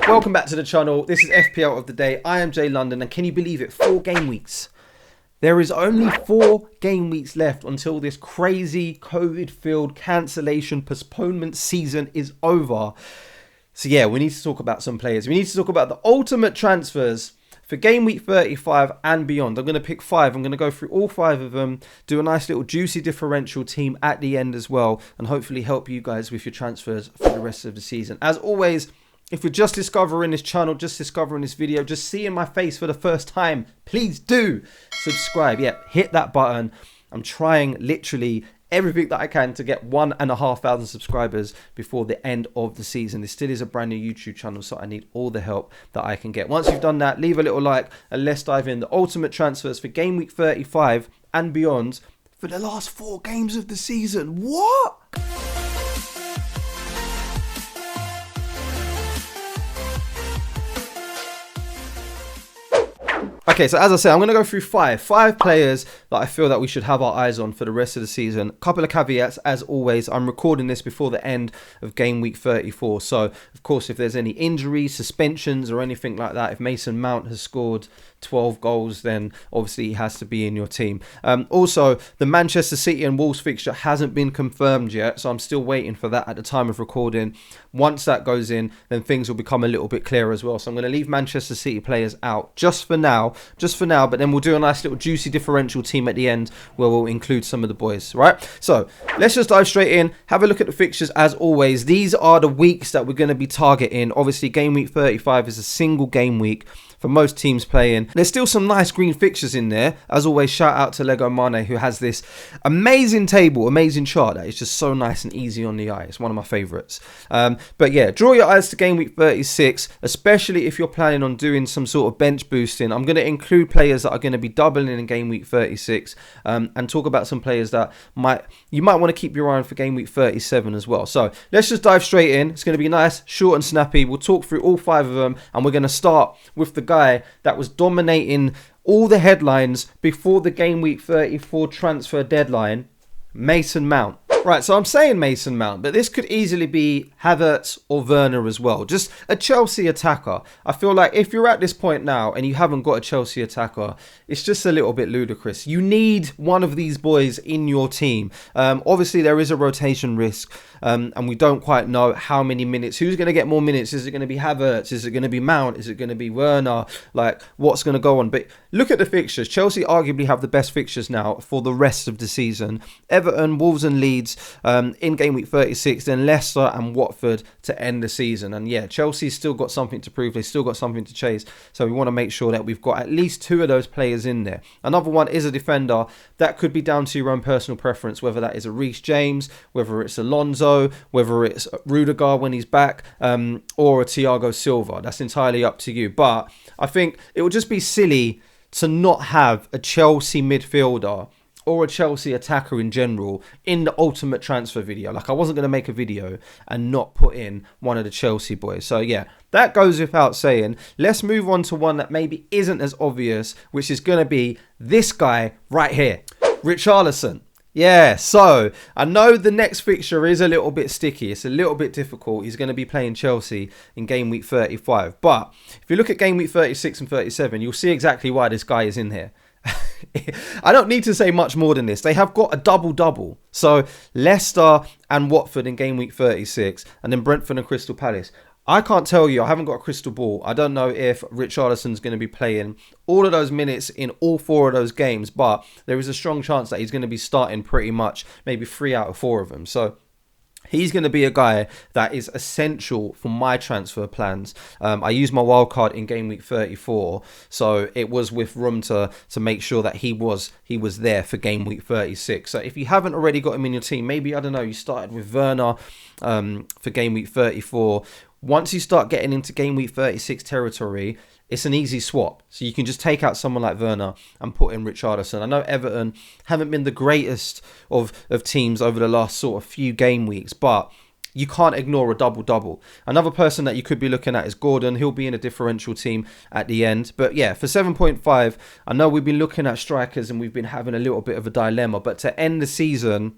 Welcome back to the channel. This is FPL of the day. I am Jay London, and can you believe it? 4 game weeks. There is only 4 game weeks left until this crazy COVID-filled cancellation postponement season is over. So yeah, we need to talk about some players. We need to talk about the ultimate transfers for game week 35 and beyond. I'm going to pick 5. I'm going to go through all 5 of them, do a nice little juicy differential team at the end as well, and hopefully help you guys with your transfers for the rest of the season. As always, if you're just discovering this channel, just discovering this video, just seeing my face for the first time, please do subscribe. Yeah, hit that button. I'm trying literally everything that I can to get 1,500 subscribers before the end of the season. This still is a brand new YouTube channel, so I need all the help that I can get. Once you've done that, leave a little like and let's dive in. The ultimate transfers for game week 35 and beyond for the last 4 games of the season. What? Okay, so as I said, I'm going to go through 5 players that I feel that we should have our eyes on for the rest of the season. Couple of caveats, as always. I'm recording this before the end of game week 34. So, of course, if there's any injuries, suspensions or anything like that, if Mason Mount has scored 12 goals, then obviously he has to be in your team. Also, the Manchester City and Wolves fixture hasn't been confirmed yet, so I'm still waiting for that at the time of recording. Once that goes in, then things will become a little bit clearer as well. So I'm going to leave Manchester City players out just for now, but then we'll do a nice little juicy differential team at the end where we'll include some of the boys, right? So let's just dive straight in, have a look at the fixtures. As always, these are the weeks that we're going to be targeting. Obviously, game week 35 is a single game week for most teams playing. There's still some nice green fixtures in there. As always, shout out to Lego Mane, who has this amazing table, amazing chart that is just so nice and easy on the eye. It's one of my favorites. But yeah, draw your eyes to game week 36, especially if you're planning on doing some sort of bench boosting. I'm going to include players that are going to be doubling in game week 36, and talk about some players that you might want to keep your eye on for game week 37 as well. So let's just dive straight in. It's going to be nice, short and snappy. We'll talk through all 5 of them, and we're going to start with the guy that was dominating all the headlines before the game week 34 transfer deadline, Mason Mount. Right, so I'm saying Mason Mount, but this could easily be Havertz or Werner as well. Just a Chelsea attacker. I feel like if you're at this point now and you haven't got a Chelsea attacker, it's just a little bit ludicrous. You need one of these boys in your team. Obviously, there is a rotation risk, and we don't quite know how many minutes. Who's going to get more minutes? Is it going to be Havertz? Is it going to be Mount? Is it going to be Werner? Like, what's going to go on? But look at the fixtures. Chelsea arguably have the best fixtures now for the rest of the season. Everton, Wolves and Leeds in game week 36, then Leicester and Watford to end the season. And yeah, Chelsea's still got something to prove. They've still got something to chase. So we want to make sure that we've got at least 2 of those players in there. Another one is a defender. That could be down to your own personal preference, whether that is a Reece James, whether it's Alonso, whether it's Rudiger when he's back, or a Thiago Silva. That's entirely up to you. But I think it would just be silly to not have a Chelsea midfielder or a Chelsea attacker in general in the ultimate transfer video. Like, I wasn't going to make a video and not put in one of the Chelsea boys. So yeah, that goes without saying. Let's move on to one that maybe isn't as obvious, which is going to be this guy right here, Richarlison. Yeah, so I know the next fixture is a little bit sticky. It's a little bit difficult. He's going to be playing Chelsea in game week 35. But if you look at game week 36 and 37, you'll see exactly why this guy is in here. I don't need to say much more than this. They have got a double-double. So Leicester and Watford in game week 36, and then Brentford and Crystal Palace. I can't tell you. I haven't got a crystal ball. I don't know if Richarlison's going to be playing all of those minutes in all 4 of those games, but there is a strong chance that he's going to be starting pretty much maybe 3 out of 4 of them. So he's going to be a guy that is essential for my transfer plans. I used my wild card in game week 34, so it was with room to make sure that he was there for game week 36. So if you haven't already got him in your team, maybe, I don't know, you started with Werner for game week 34. Once you start getting into game week 36 territory, it's an easy swap. So you can just take out someone like Werner and put in Richarlison. I know Everton haven't been the greatest of teams over the last sort of few game weeks, but you can't ignore a double-double. Another person that you could be looking at is Gordon. He'll be in a differential team at the end. But yeah, for 7.5, I know we've been looking at strikers and we've been having a little bit of a dilemma. But to end the season,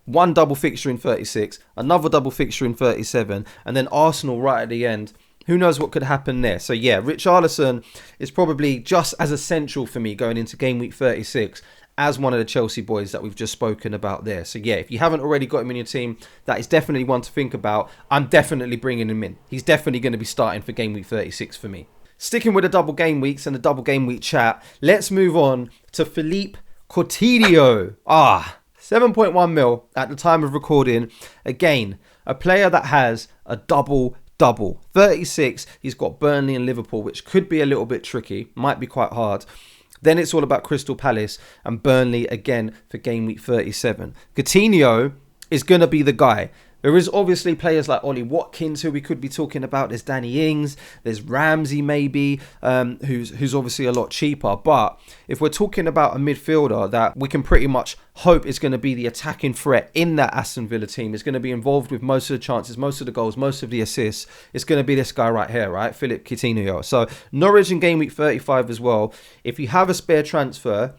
one double fixture in 36, another double fixture in 37, and then Arsenal right at the end who knows what could happen there. So yeah, Richarlison is probably just as essential for me going into game week 36 as one of the Chelsea boys that we've just spoken about there. So yeah, if you haven't already got him in your team, that is definitely one to think about. I'm definitely bringing him in. He's definitely going to be starting for game week 36 for me. Sticking with the double game weeks and the double game week chat, let's move on to Philippe Coutinho. 7.1 mil at the time of recording. Again, a player that has a double 36. He's got Burnley and Liverpool, which could be a little bit tricky, might be quite hard. Then it's all about Crystal Palace and Burnley again for game week 37. Coutinho is going to be the guy. There is obviously players like Ollie Watkins who we could be talking about. There's Danny Ings. There's Ramsey maybe, who's obviously a lot cheaper. But if we're talking about a midfielder that we can pretty much hope is going to be the attacking threat in that Aston Villa team, is going to be involved with most of the chances, most of the goals, most of the assists, it's going to be this guy right here, right? Philippe Coutinho. So Norwich in game week 35 as well. If you have a spare transfer,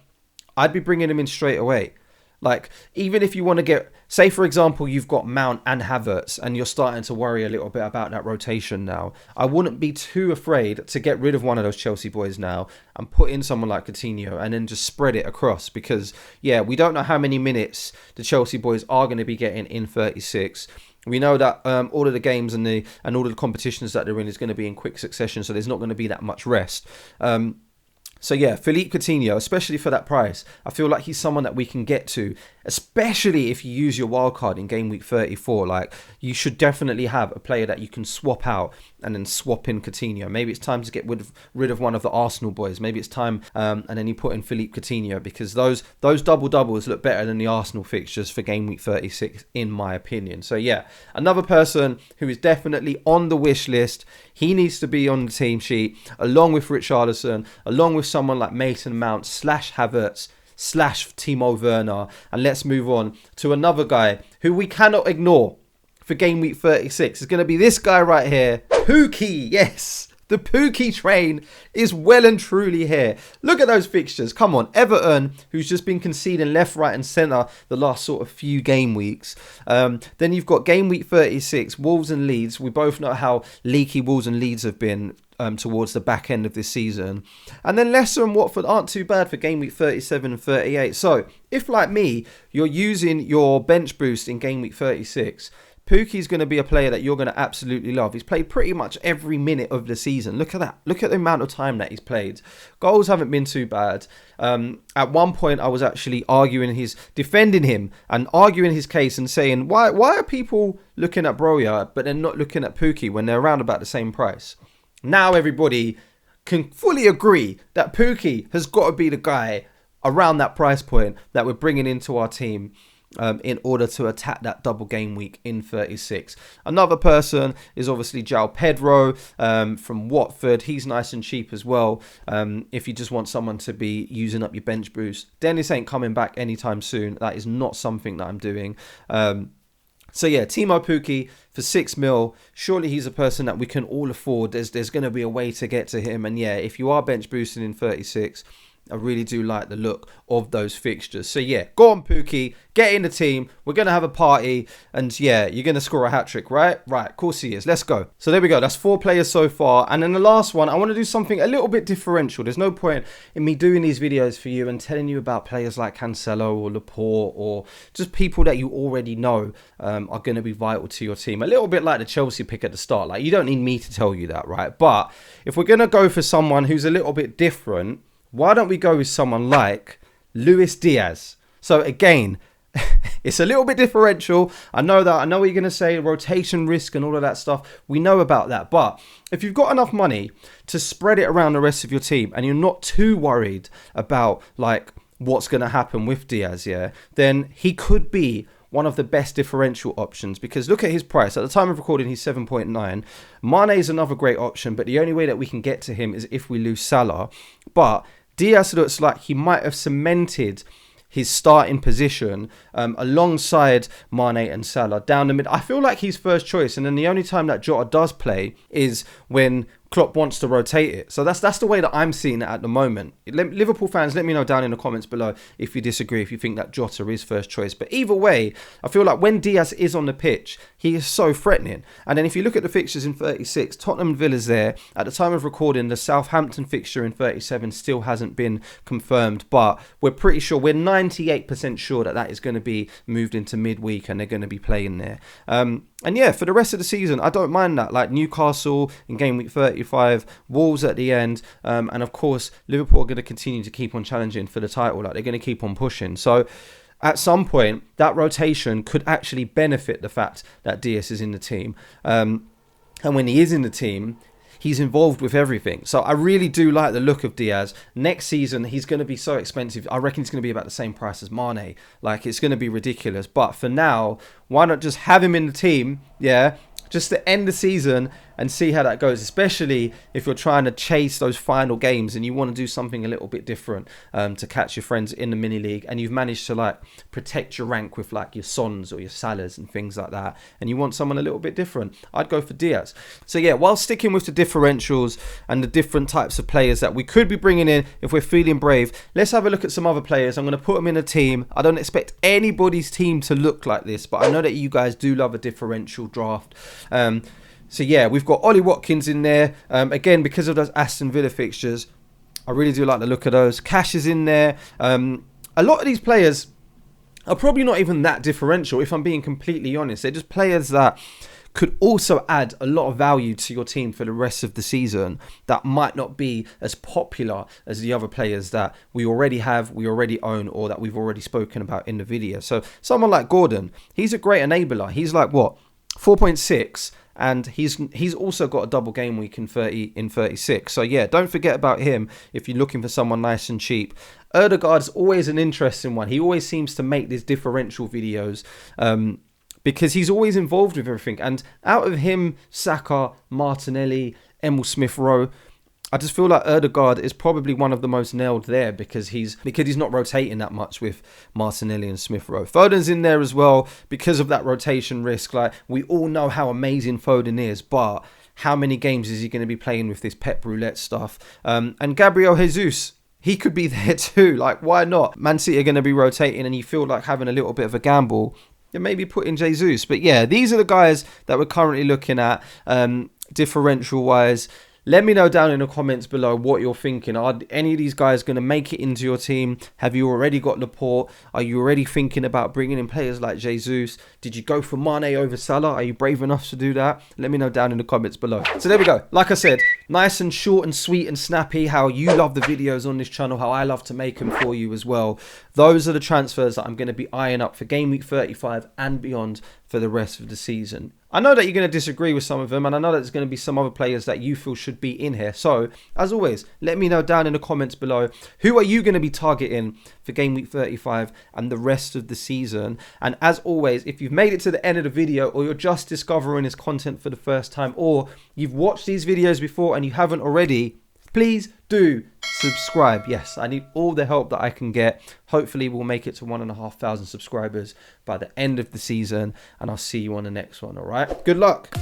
I'd be bringing him in straight away. Like, even if you want to get, say, for example, you've got Mount and Havertz and you're starting to worry a little bit about that rotation now, I wouldn't be too afraid to get rid of one of those Chelsea boys now and put in someone like Coutinho and then just spread it across because, yeah, we don't know how many minutes the Chelsea boys are going to be getting in 36. We know that all of the games and all of the competitions that they're in is going to be in quick succession, so there's not going to be that much rest. So yeah, Philippe Coutinho, especially for that price, I feel like he's someone that we can get to, especially if you use your wildcard in game week 34. Like, you should definitely have a player that you can swap out and then swap in Coutinho. Maybe it's time to get rid of one of the Arsenal boys. Maybe it's time, and then you put in Philippe Coutinho, because those double doubles look better than the Arsenal fixtures for game week 36, in my opinion. So yeah, another person who is definitely on the wish list. He needs to be on the team sheet, along with Richarlison, along with someone like Mason Mount / Havertz / Timo Werner. And let's move on to another guy who we cannot ignore for game week 36. It's going to be this guy right here, Pookie. Yes, the Pookie train is well and truly here. Look at those fixtures. Come on, Everton, who's just been conceding left, right and centre the last sort of few game weeks. Then you've got game week 36, Wolves and Leeds. We both know how leaky Wolves and Leeds have been towards the back end of this season. And then Leicester and Watford aren't too bad for game week 37 and 38. So if, like me, you're using your bench boost in game week 36, Pookie's going to be a player that you're going to absolutely love. He's played pretty much every minute of the season. Look at that. Look at the amount of time that he's played. Goals haven't been too bad. At one point, I was actually defending him and arguing his case and saying, why are people looking at Broja, but they're not looking at Pookie when they're around about the same price? Now everybody can fully agree that Pookie has got to be the guy around that price point that we're bringing into our team in order to attack that double game week in 36. Another person is obviously João Pedro from Watford. He's nice and cheap as well. If you just want someone to be using up your bench boost. Dennis ain't coming back anytime soon. That is not something that I'm doing. So yeah, Timo Pukki for 6 mil. Surely he's a person that we can all afford. There's going to be a way to get to him. And yeah, if you are bench boosting in 36, I really do like the look of those fixtures. So yeah, go on Pookie, get in the team. We're going to have a party. And yeah, you're going to score a hat-trick, right? Right, of course he is. Let's go. So there we go. That's 4 players so far. And then the last one, I want to do something a little bit differential. There's no point in me doing these videos for you and telling you about players like Cancelo or Laporte or just people that you already know are going to be vital to your team. A little bit like the Chelsea pick at the start. Like, you don't need me to tell you that, right? But if we're going to go for someone who's a little bit different, why don't we go with someone like Luis Diaz? So again, it's a little bit differential. I know what you're going to say, rotation risk and all of that stuff. We know about that. But if you've got enough money to spread it around the rest of your team and you're not too worried about like what's going to happen with Diaz, yeah, then he could be one of the best differential options, because look at his price. At the time of recording, he's 7.9. Mane is another great option, but the only way that we can get to him is if we lose Salah. But Diaz looks like he might have cemented his starting position alongside Mane and Salah down the mid. I feel like he's first choice, and then the only time that Jota does play is when Klopp wants to rotate it. So that's the way that I'm seeing it at the moment. Liverpool fans, let me know down in the comments below if you disagree, if you think that Jota is first choice. But either way, I feel like when Diaz is on the pitch, he is so threatening. And then if you look at the fixtures in 36, Tottenham and Villa's there. At the time of recording, the Southampton fixture in 37 still hasn't been confirmed, but we're pretty sure, we're 98% sure that is going to be moved into midweek and they're going to be playing there. And yeah, for the rest of the season, I don't mind that. Like Newcastle in game week 35, Wolves at the end, and of course, Liverpool are going to continue to keep on challenging for the title. Like they're going to keep on pushing. So at some point, that rotation could actually benefit the fact that Diaz is in the team. And when he is in the team, he's involved with everything. So I really do like the look of Diaz. Next season, he's going to be so expensive. I reckon he's going to be about the same price as Mane. Like, it's going to be ridiculous. But for now, why not just have him in the team? Yeah, just to end the season and see how that goes, especially if you're trying to chase those final games and you want to do something a little bit different to catch your friends in the mini league, and you've managed to like protect your rank with like your Sons or your Salahs and things like that, and you want someone a little bit different, I'd go for Diaz. So yeah, while sticking with the differentials and the different types of players that we could be bringing in if we're feeling brave, let's have a look at some other players. I'm going to put them in a team. I don't expect anybody's team to look like this, but I know that you guys do love a differential draft. So yeah, we've got Ollie Watkins in there. Again, because of those Aston Villa fixtures, I really do like the look of those. Cash is in there. A lot of these players are probably not even that differential, if I'm being completely honest. They're just players that could also add a lot of value to your team for the rest of the season that might not be as popular as the other players that we already have, we already own, or that we've already spoken about in the video. So someone like Gordon, he's a great enabler. He's like, what, 4.6, and he's also got a double game week in 36. So yeah, don't forget about him if you're looking for someone nice and cheap. Ødegaard's always an interesting one. He always seems to make these differential videos because he's always involved with everything. And out of him, Saka, Martinelli, Emil Smith-Rowe, I just feel like Ødegaard is probably one of the most nailed there because he's not rotating that much with Martinelli and Smith-Rowe. Foden's in there as well because of that rotation risk. Like, we all know how amazing Foden is, but how many games is he going to be playing with this Pep Roulette stuff? And Gabriel Jesus, he could be there too. Like, why not? Man City are going to be rotating and you feel like having a little bit of a gamble, then maybe put in Jesus. But yeah, these are the guys that we're currently looking at differential-wise. Let me know down in the comments below what you're thinking. Are any of these guys going to make it into your team? Have you already got Laporte? Are you already thinking about bringing in players like Jesus? Did you go for Mane over Salah? Are you brave enough to do that? Let me know down in the comments below. So there we go. Like I said, nice and short and sweet and snappy, how you love the videos on this channel, how I love to make them for you as well. Those are the transfers that I'm going to be eyeing up for game week 35 and beyond for the rest of the season. I know that you're going to disagree with some of them, and I know that there's going to be some other players that you feel should be in here. So, as always, let me know down in the comments below, who are you going to be targeting for game week 35 and the rest of the season? And as always, if you've made it to the end of the video, or you're just discovering this content for the first time, or you've watched these videos before and you haven't already, please do subscribe. Yes, I need all the help that I can get. Hopefully we'll make it to 1,500 subscribers by the end of the season, and I'll see you on the next one. All right, good luck.